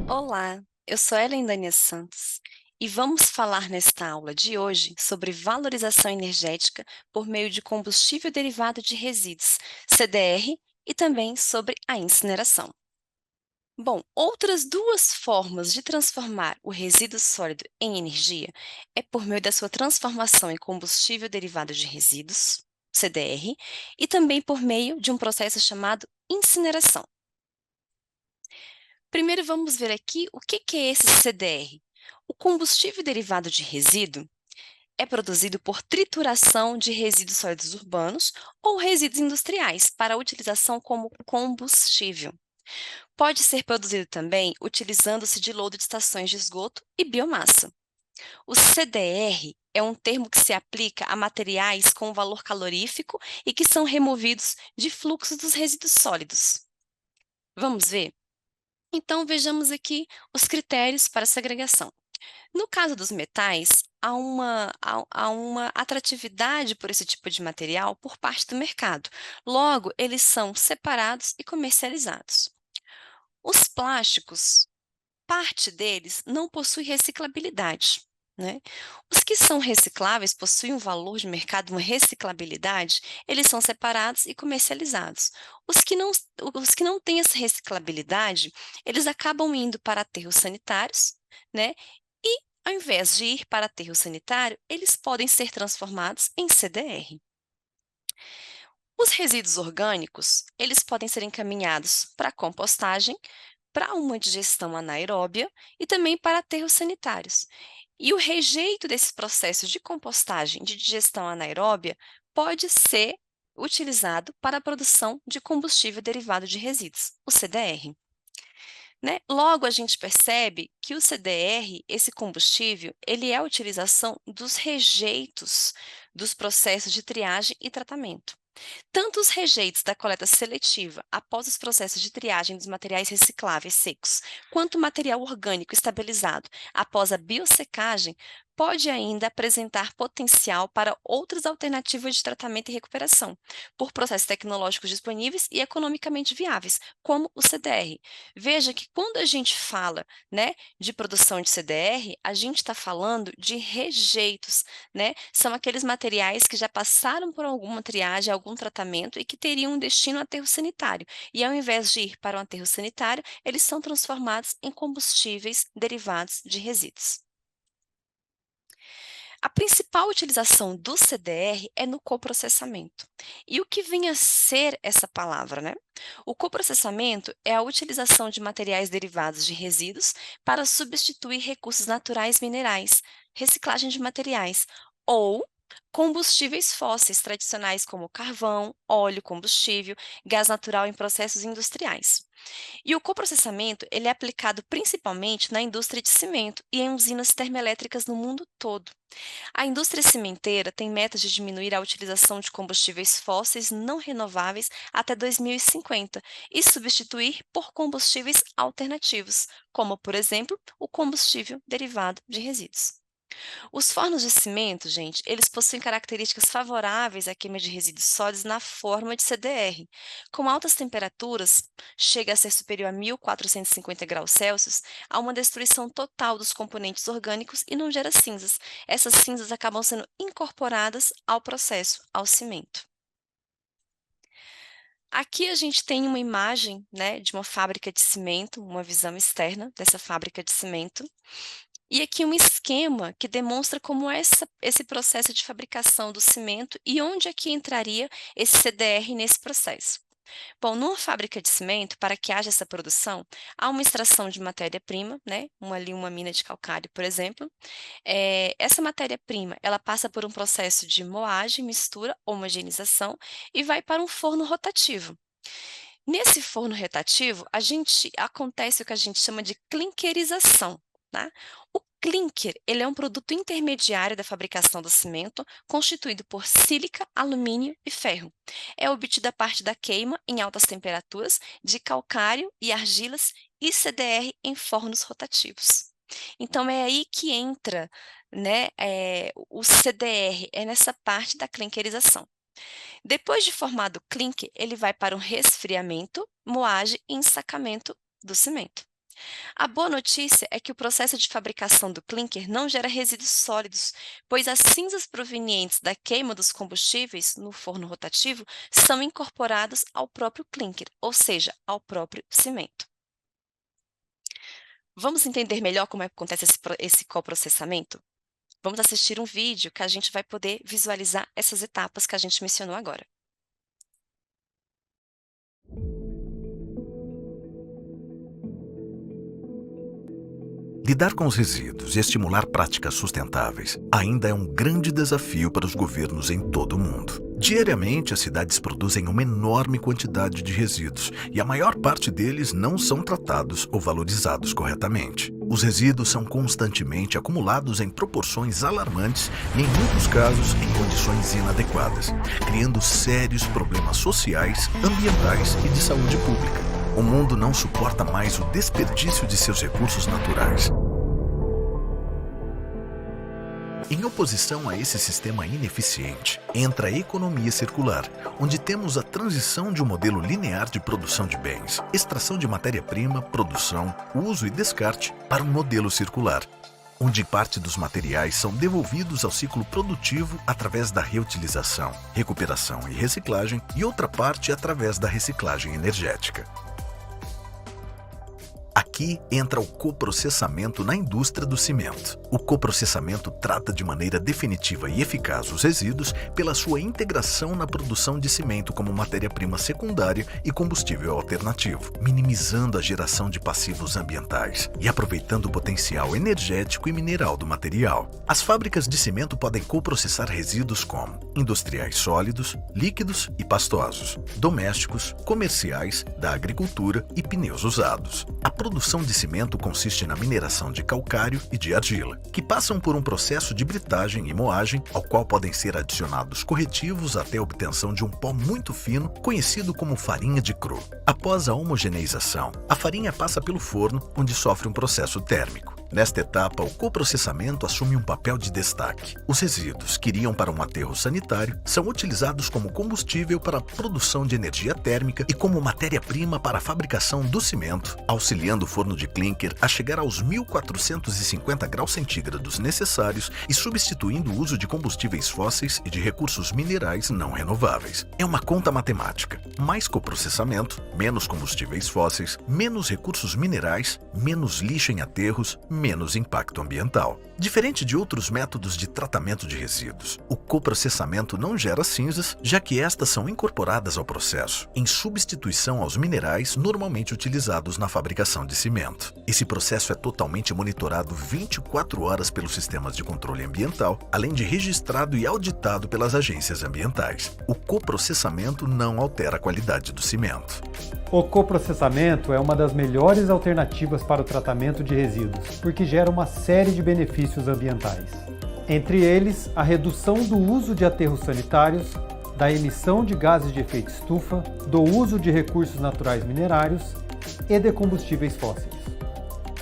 Olá, eu sou Ellen Dania Santos e vamos falar nesta aula de hoje sobre valorização energética por meio de combustível derivado de resíduos, CDR, e também sobre a incineração. Bom, outras duas formas de transformar o resíduo sólido em energia é por meio da sua transformação em combustível derivado de resíduos, CDR, e também por meio de um processo chamado incineração. Primeiro, vamos ver aqui o que é esse CDR. O combustível derivado de resíduo é produzido por trituração de resíduos sólidos urbanos ou resíduos industriais para utilização como combustível. Pode ser produzido também utilizando-se de lodo de estações de esgoto e biomassa. O CDR é um termo que se aplica a materiais com valor calorífico e que são removidos de fluxo dos resíduos sólidos. Vamos ver? Então, vejamos aqui os critérios para segregação. No caso dos metais, há uma atratividade por esse tipo de material por parte do mercado. Logo, eles são separados e comercializados. Os plásticos, parte deles não possui reciclabilidade, né? Os que são recicláveis possuem um valor de mercado, uma reciclabilidade, eles são separados e comercializados. Os que não têm essa reciclabilidade, eles acabam indo para aterros sanitários, né? E, ao invés de ir para aterro sanitário, eles podem ser transformados em CDR. Os resíduos orgânicos, eles podem ser encaminhados para compostagem, para uma digestão anaeróbia e também para aterros sanitários. E o rejeito desses processos de compostagem de digestão anaeróbia pode ser utilizado para a produção de combustível derivado de resíduos, o CDR. Né? Logo, a gente percebe que o CDR, esse combustível, ele é a utilização dos rejeitos dos processos de triagem e tratamento. Tanto os rejeitos da coleta seletiva após os processos de triagem dos materiais recicláveis secos, quanto o material orgânico estabilizado após a biossecagem, pode ainda apresentar potencial para outras alternativas de tratamento e recuperação, por processos tecnológicos disponíveis e economicamente viáveis, como o CDR. Veja que quando a gente fala, né, de produção de CDR, a gente está falando de rejeitos, né? São aqueles materiais que já passaram por alguma triagem, algum tratamento e que teriam um destino aterro sanitário. E ao invés de ir para um aterro sanitário, eles são transformados em combustíveis derivados de resíduos. A principal utilização do CDR é no coprocessamento. E o que vem a ser essa palavra, né? O coprocessamento é a utilização de materiais derivados de resíduos para substituir recursos naturais minerais, reciclagem de materiais ou combustíveis fósseis tradicionais como carvão, óleo, combustível, gás natural em processos industriais. E o coprocessamento ele é aplicado principalmente na indústria de cimento e em usinas termoelétricas no mundo todo. A indústria cimenteira tem metas de diminuir a utilização de combustíveis fósseis não renováveis até 2050 e substituir por combustíveis alternativos, como, por exemplo, o combustível derivado de resíduos. Os fornos de cimento, gente, eles possuem características favoráveis à queima de resíduos sólidos na forma de CDR. Com altas temperaturas, chega a ser superior a 1450 graus Celsius, há uma destruição total dos componentes orgânicos e não gera cinzas. Essas cinzas acabam sendo incorporadas ao processo, ao cimento. Aqui a gente tem uma imagem, né, de uma fábrica de cimento, uma visão externa dessa fábrica de cimento. E aqui um esquema que demonstra como é esse processo de fabricação do cimento e onde aqui entraria esse CDR nesse processo. Bom, numa fábrica de cimento, para que haja essa produção, há uma extração de matéria-prima, né? Uma mina de calcário, por exemplo. Essa matéria-prima, ela passa por um processo de moagem, mistura, homogeneização e vai para um forno rotativo. Nesse forno rotativo, acontece o que a gente chama de clinkerização, tá? O clinker, ele é um produto intermediário da fabricação do cimento, constituído por sílica, alumínio e ferro. É obtido a partir da queima em altas temperaturas de calcário e argilas e CDR em fornos rotativos. Então é aí que entra, né, o CDR é nessa parte da clinkerização. Depois de formado o clinker, ele vai para o resfriamento, moagem e ensacamento do cimento. A boa notícia é que o processo de fabricação do clinker não gera resíduos sólidos, pois as cinzas provenientes da queima dos combustíveis no forno rotativo são incorporadas ao próprio clinker, ou seja, ao próprio cimento. Vamos entender melhor como é que acontece esse coprocessamento? Vamos assistir um vídeo que a gente vai poder visualizar essas etapas que a gente mencionou agora. Lidar com os resíduos e estimular práticas sustentáveis ainda é um grande desafio para os governos em todo o mundo. Diariamente, as cidades produzem uma enorme quantidade de resíduos e a maior parte deles não são tratados ou valorizados corretamente. Os resíduos são constantemente acumulados em proporções alarmantes e, em muitos casos, em condições inadequadas, criando sérios problemas sociais, ambientais e de saúde pública. O mundo não suporta mais o desperdício de seus recursos naturais. Em oposição a esse sistema ineficiente, entra a economia circular, onde temos a transição de um modelo linear de produção de bens, extração de matéria-prima, produção, uso e descarte, para um modelo circular, onde parte dos materiais são devolvidos ao ciclo produtivo através da reutilização, recuperação e reciclagem, e outra parte através da reciclagem energética. Aqui entra o coprocessamento na indústria do cimento. O coprocessamento trata de maneira definitiva e eficaz os resíduos pela sua integração na produção de cimento como matéria-prima secundária e combustível alternativo, minimizando a geração de passivos ambientais e aproveitando o potencial energético e mineral do material. As fábricas de cimento podem coprocessar resíduos como industriais sólidos, líquidos e pastosos, domésticos, comerciais, da agricultura e pneus usados. A produção de cimento consiste na mineração de calcário e de argila, que passam por um processo de britagem e moagem, ao qual podem ser adicionados corretivos até a obtenção de um pó muito fino, conhecido como farinha de cru. Após a homogeneização, a farinha passa pelo forno, onde sofre um processo térmico. Nesta etapa, o coprocessamento assume um papel de destaque. Os resíduos que iriam para um aterro sanitário são utilizados como combustível para a produção de energia térmica e como matéria-prima para a fabricação do cimento, auxiliando o forno de clinker a chegar aos 1450 graus centígrados necessários e substituindo o uso de combustíveis fósseis e de recursos minerais não renováveis. É uma conta matemática. Mais coprocessamento, menos combustíveis fósseis, menos recursos minerais, menos lixo em aterros, menos impacto ambiental. Diferente de outros métodos de tratamento de resíduos, o coprocessamento não gera cinzas, já que estas são incorporadas ao processo, em substituição aos minerais normalmente utilizados na fabricação de cimento. Esse processo é totalmente monitorado 24 horas pelos sistemas de controle ambiental, além de registrado e auditado pelas agências ambientais. O coprocessamento não altera a qualidade do cimento. O coprocessamento é uma das melhores alternativas para o tratamento de resíduos, porque gera uma série de benefícios ambientais. Entre eles, a redução do uso de aterros sanitários, da emissão de gases de efeito estufa, do uso de recursos naturais minerários e de combustíveis fósseis.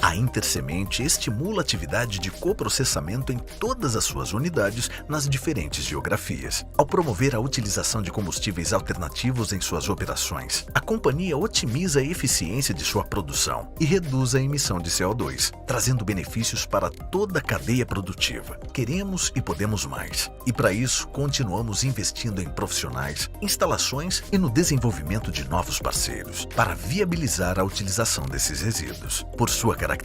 A Intersemente estimula a atividade de coprocessamento em todas as suas unidades nas diferentes geografias. Ao promover a utilização de combustíveis alternativos em suas operações, a companhia otimiza a eficiência de sua produção e reduz a emissão de CO2, trazendo benefícios para toda a cadeia produtiva. Queremos e podemos mais. E para isso, continuamos investindo em profissionais, instalações e no desenvolvimento de novos parceiros, para viabilizar a utilização desses resíduos. Por sua característica,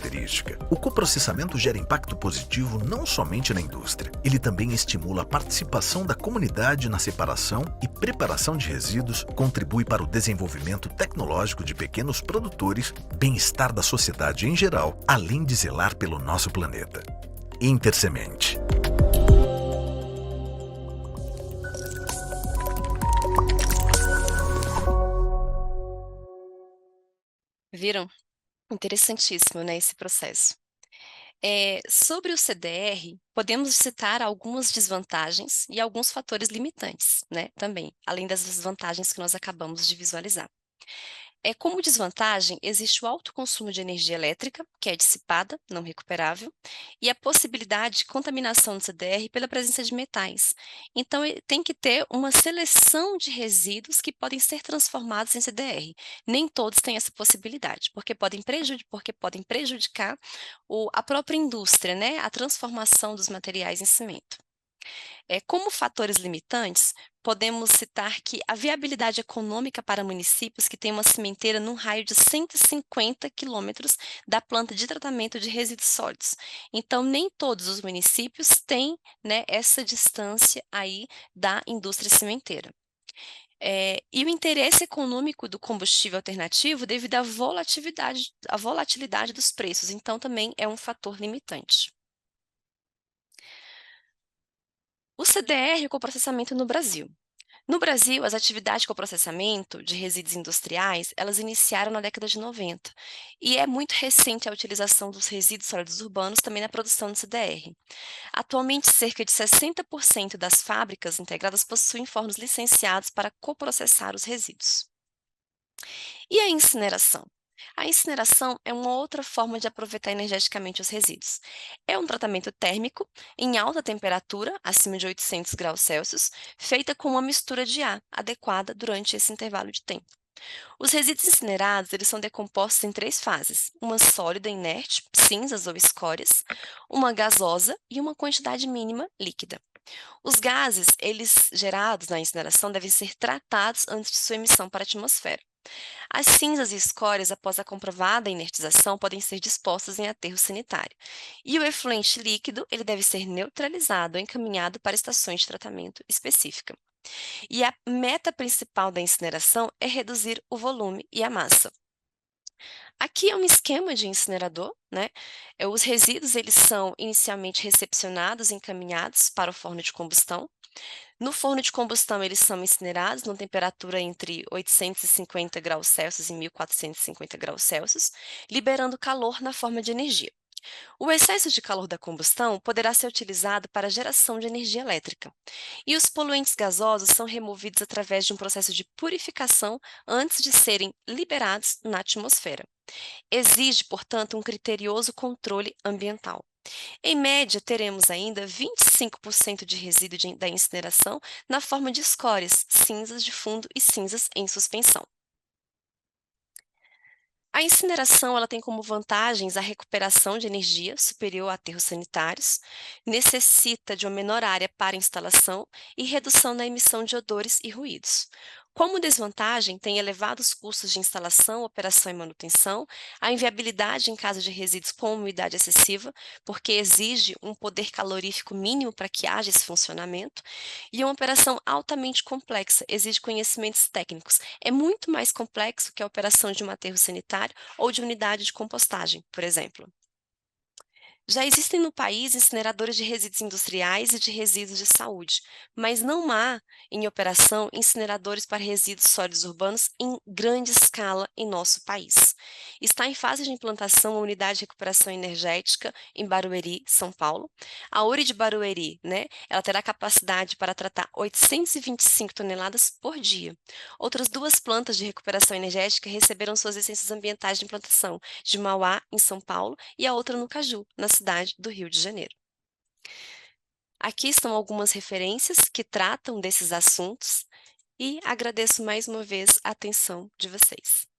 o coprocessamento gera impacto positivo não somente na indústria, ele também estimula a participação da comunidade na separação e preparação de resíduos, contribui para o desenvolvimento tecnológico de pequenos produtores, bem-estar da sociedade em geral, além de zelar pelo nosso planeta. Intersemente. Viram? Interessantíssimo, né, esse processo. Sobre o CDR, podemos citar algumas desvantagens e alguns fatores limitantes, né, também, além das desvantagens que nós acabamos de visualizar. Como desvantagem, existe o alto consumo de energia elétrica, que é dissipada, não recuperável, e a possibilidade de contaminação do CDR pela presença de metais. Então, tem que ter uma seleção de resíduos que podem ser transformados em CDR. Nem todos têm essa possibilidade, porque podem prejudicar a própria indústria, né? A transformação dos materiais em cimento. Como fatores limitantes, podemos citar que a viabilidade econômica para municípios que têm uma cimenteira num raio de 150 quilômetros da planta de tratamento de resíduos sólidos. Então, nem todos os municípios têm, né, essa distância aí da indústria cimenteira. E o interesse econômico do combustível alternativo devido à volatilidade dos preços, então também é um fator limitante. O CDR com processamento no Brasil. No Brasil, as atividades com processamento de resíduos industriais, elas iniciaram na década de 90, e é muito recente a utilização dos resíduos sólidos urbanos também na produção de CDR. Atualmente, cerca de 60% das fábricas integradas possuem fornos licenciados para coprocessar os resíduos. E a incineração? A incineração é uma outra forma de aproveitar energeticamente os resíduos. É um tratamento térmico em alta temperatura, acima de 800 graus Celsius, feita com uma mistura de ar adequada durante esse intervalo de tempo. Os resíduos incinerados, eles são decompostos em três fases: uma sólida inerte, cinzas ou escórias, uma gasosa e uma quantidade mínima líquida. Os gases, eles gerados na incineração, devem ser tratados antes de sua emissão para a atmosfera. As cinzas e escórias, após a comprovada inertização, podem ser dispostas em aterro sanitário. E o efluente líquido, ele deve ser neutralizado ou encaminhado para estações de tratamento específica. E a meta principal da incineração é reduzir o volume e a massa. Aqui é um esquema de incinerador, né? Os resíduos, eles são inicialmente recepcionados e encaminhados para o forno de combustão. No forno de combustão, eles são incinerados numa temperatura entre 850 graus Celsius e 1450 graus Celsius, liberando calor na forma de energia. O excesso de calor da combustão poderá ser utilizado para a geração de energia elétrica. E os poluentes gasosos são removidos através de um processo de purificação antes de serem liberados na atmosfera. Exige, portanto, um criterioso controle ambiental. Em média, teremos ainda 25% de resíduo da incineração na forma de escórias, cinzas de fundo e cinzas em suspensão. A incineração, ela tem como vantagens a recuperação de energia superior a aterros sanitários, necessita de uma menor área para instalação e redução na emissão de odores e ruídos. Como desvantagem, tem elevados custos de instalação, operação e manutenção, a inviabilidade em caso de resíduos com umidade excessiva, porque exige um poder calorífico mínimo para que haja esse funcionamento, e uma operação altamente complexa, exige conhecimentos técnicos. É muito mais complexo que a operação de um aterro sanitário ou de unidade de compostagem, por exemplo. Já existem no país incineradores de resíduos industriais e de resíduos de saúde, mas não há em operação incineradores para resíduos sólidos urbanos em grande escala em nosso país. Está em fase de implantação a unidade de recuperação energética em Barueri, São Paulo. A URI de Barueri, né, ela terá capacidade para tratar 825 toneladas por dia. Outras duas plantas de recuperação energética receberam suas licenças ambientais de implantação, de Mauá, em São Paulo, e a outra no Caju, na cidade do Rio de Janeiro. Aqui estão algumas referências que tratam desses assuntos e agradeço mais uma vez a atenção de vocês.